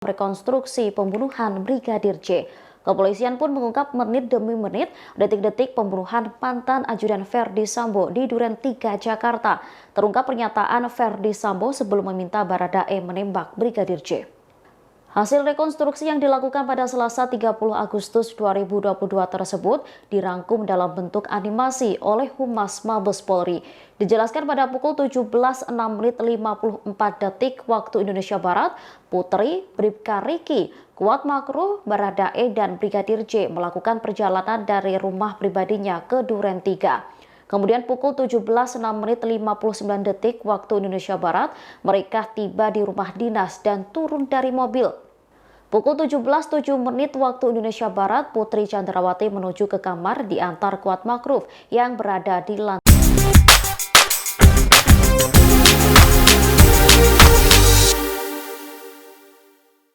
rekonstruksi pembunuhan Brigadir J. Kepolisian pun mengungkap menit demi menit detik-detik pembunuhan mantan ajudan Verdi Sambo di Duren 3, Jakarta. Terungkap pernyataan Verdi Sambo sebelum meminta Baradae menembak Brigadir J. Hasil rekonstruksi yang dilakukan pada Selasa 30 Agustus 2022 tersebut dirangkum dalam bentuk animasi oleh Humas Mabes Polri. Dijelaskan pada pukul 17.06.54 waktu Indonesia Barat, Putri, Bribka Riki, Kuat Makruh, Baradae, dan Brigadir J melakukan perjalanan dari rumah pribadinya ke Duren 3. Kemudian pukul 17.06.59 waktu Indonesia Barat, mereka tiba di rumah dinas dan turun dari mobil. Pukul 17.07 waktu Indonesia Barat, Putri Chandrawati menuju ke kamar diantar Kuat Makruh yang berada di lantai